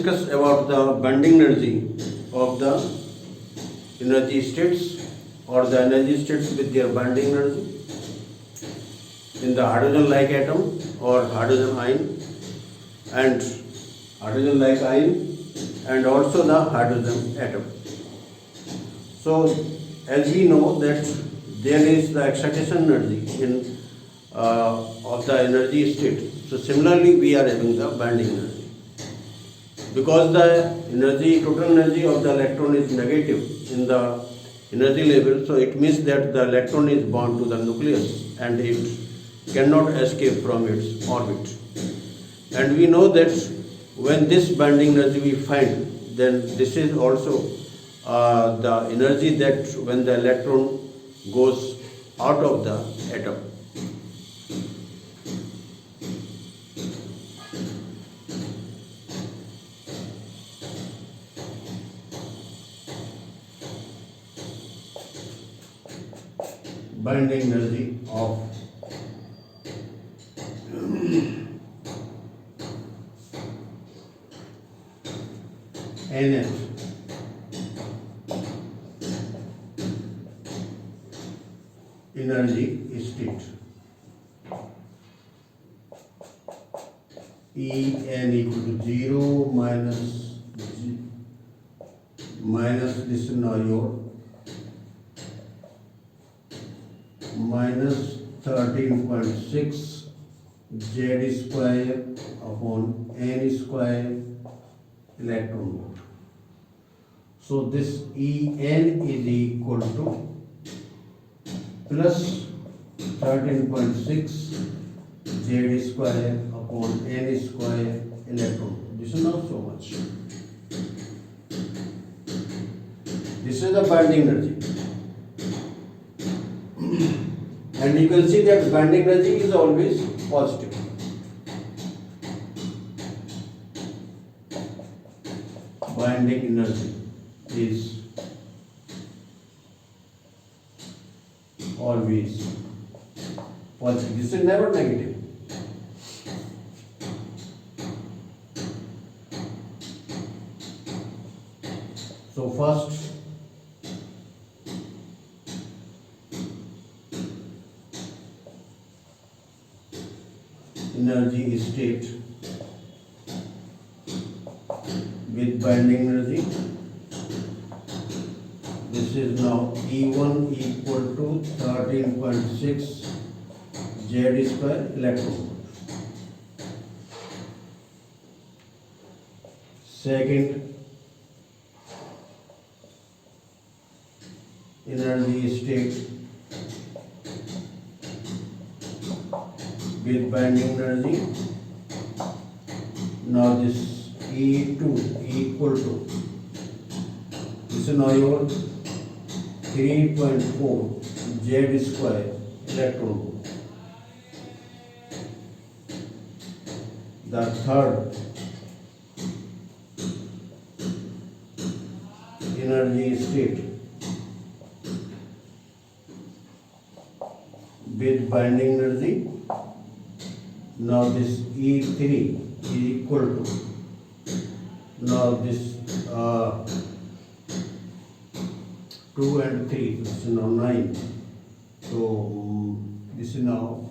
discuss about the bonding energy of the energy states or the energy states with their bonding energy in the hydrogen-like atom or hydrogen ion and hydrogen-like ion and also the hydrogen atom. So, as we know that there is the excitation energy in of the energy state. So similarly, we are having the bonding energy. Because the energy, total energy of the electron is negative in the energy level, so it means that the electron is bound to the nucleus and it cannot escape from its orbit. And we know that when this bonding energy we find, then this is also the energy that when the electron goes out of the atom. Bonding energy of NF energy state. En equal to 0 minus this is now your minus 13.6 Z square upon N square electron volt. So this En is equal to plus 13.6 Z square upon N square electron volt. This is not so much. This is the bonding energy. And you can see that bonding energy is always positive. Bonding energy is always positive. This is never negative. So first, energy state with bonding energy. This is now E1 equal to 13.6 Z square electron volt. Second, energy state with bonding energy. Now this E2 equal to, this is now your 3.4 Z square electron volt. The third energy state with bonding energy. Now this E3 is equal to, now this 2 and 3, this is now 9. So this is now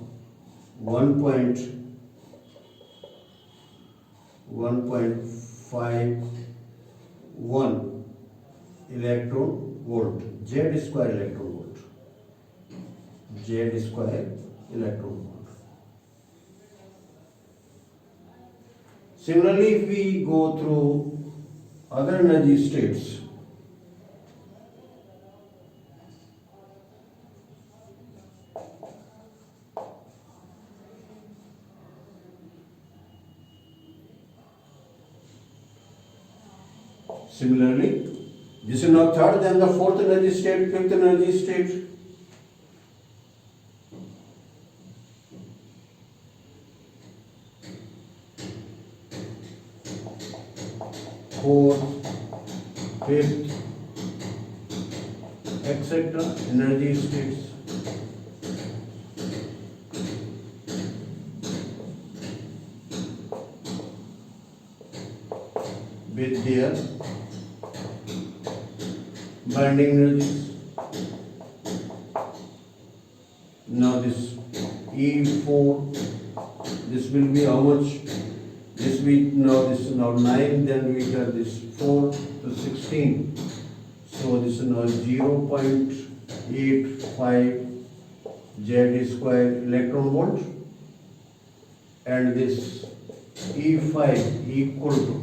1.51 electron volt, Z square electron volt, Z square electron volt. Similarly, if we go through other energy states, similarly, this is now third, then the fourth energy state, fifth energy state. Fourth, fifth, etc. energy states. with their binding energies. Now this E4, this will be how much? This is now 9, then we got this 4 to 16. So this is now 0.85 Z square electron volt, and this E5 equal to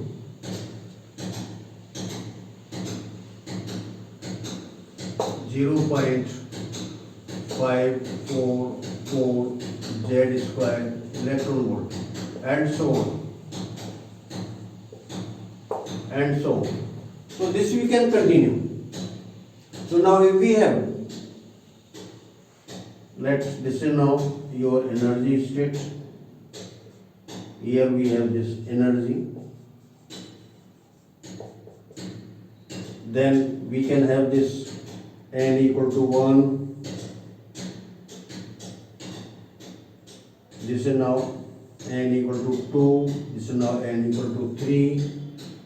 0.544 Z square electron volt, and so on. And so on. So this we can continue. So now if we have, this is now your energy state. Here we have this energy. Then we can have this n equal to 1. This is now n equal to 2. This is now n equal to 3.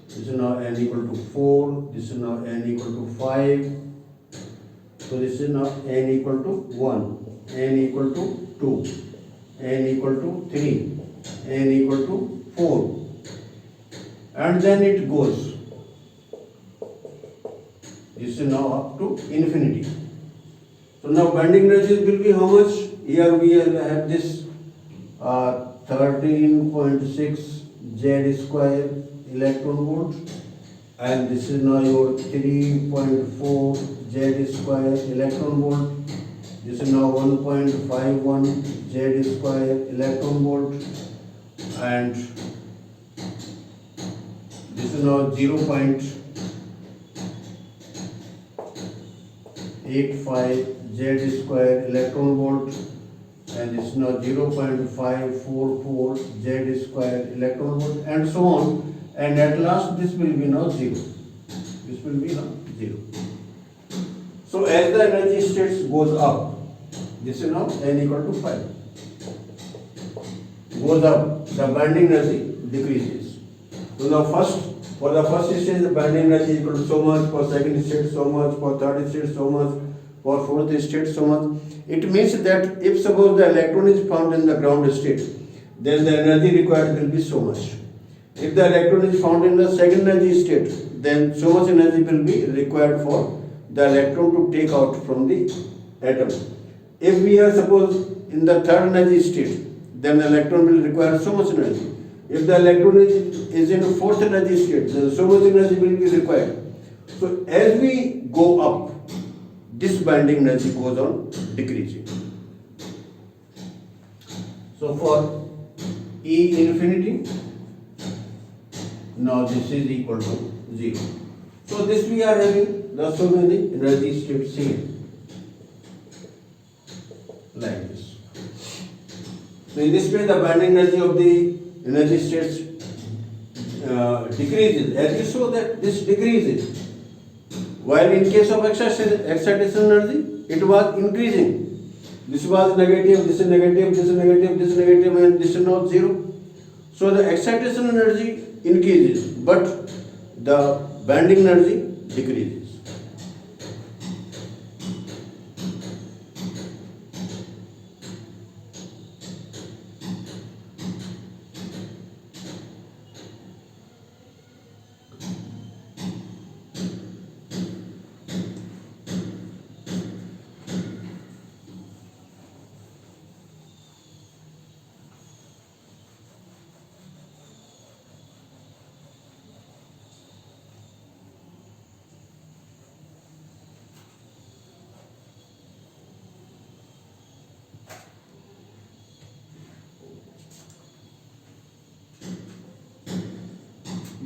This is now n equal to 4. This is now n equal to 5. So this is now n equal to 1, n equal to 2, n equal to 3, n equal to 4. And then it goes. This is now up to infinity. So now binding energy will be how much? Here we have this 13.6 Z square electron volt, and this is now your 3.4 Z square electron volt. This is now 1.51 Z square electron volt, and this is now 0.85 Z square electron volt, and this is now 0.544 Z square electron volt, and so on. And at last this will be now 0. This will be now 0. So as the energy states goes up, this is now n equal to 5. Goes up, the binding energy decreases. So now for the first stage the binding energy is equal to so much, for second state so much, for third state so much, for fourth state so much. It means that if suppose the electron is found in the ground state, then the energy required will be so much. If the electron is found in the second energy state, then so much energy will be required for the electron to take out from the atom. If we are suppose in the third energy state, then the electron will require so much energy. If the electron is in fourth energy state, then so much energy will be required. So as we go up, this binding energy goes on decreasing. So for E infinity, now this is equal to 0. So this we are having the so many energy states here, like this. So in this way the binding energy of the energy states decreases. As you saw that this decreases, while in case of excitation energy it was increasing. This was negative, this is negative, this is negative, this is negative, and this is not 0. So the excitation energy increases, but the binding energy decreases.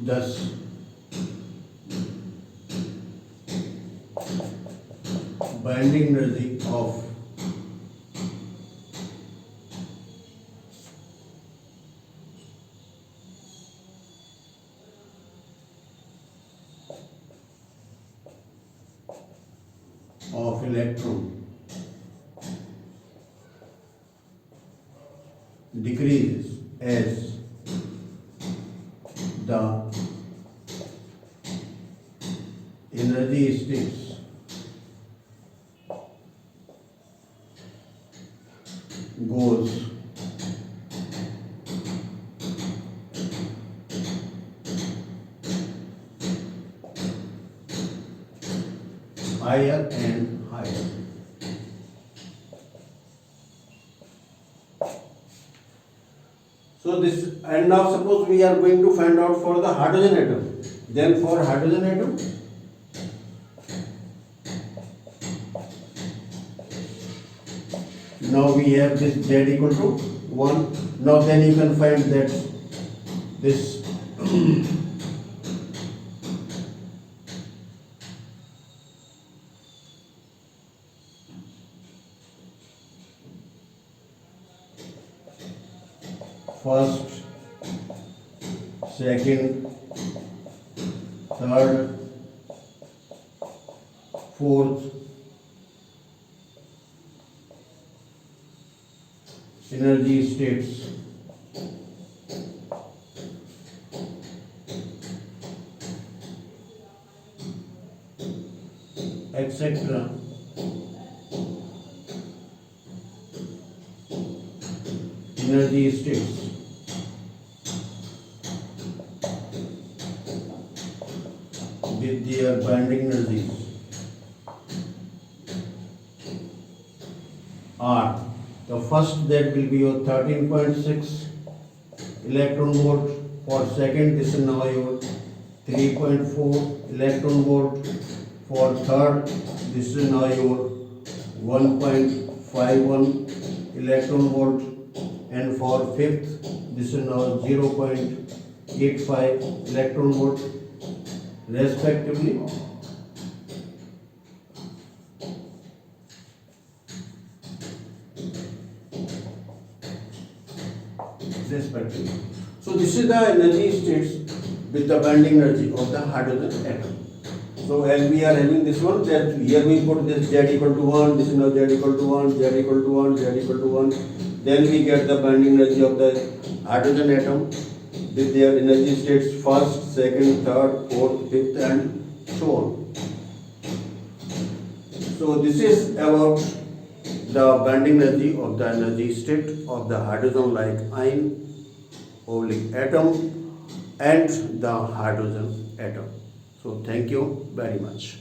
Thus, binding energy of electron decreases as the energy states goes higher and higher. So this, and now suppose we are going to find out for the hydrogen atom. Then for hydrogen atom, now we have this Z equal to 1. Now then you can find that this first, second, third, fourth energy states etc. Energy states with their binding energies are, the first, that will be your 13.6 electron volt. For second, this is now your 3.4 electron volt. For third, this is now your 1.51 electron volt. And for fifth, this is now 0.85 electron volt respectively. So this is the energy states with the binding energy of the hydrogen atom. So as we are having this one, that here we put this Z equal to 1, this is now Z equal to 1, Z equal to 1, Z equal to 1. Then we get the binding energy of the hydrogen atom with their energy states first, second, third, fourth, fifth and so on. So this is about the binding energy of the energy state of the hydrogen like ion, atom and the hydrogen atom. So thank you very much.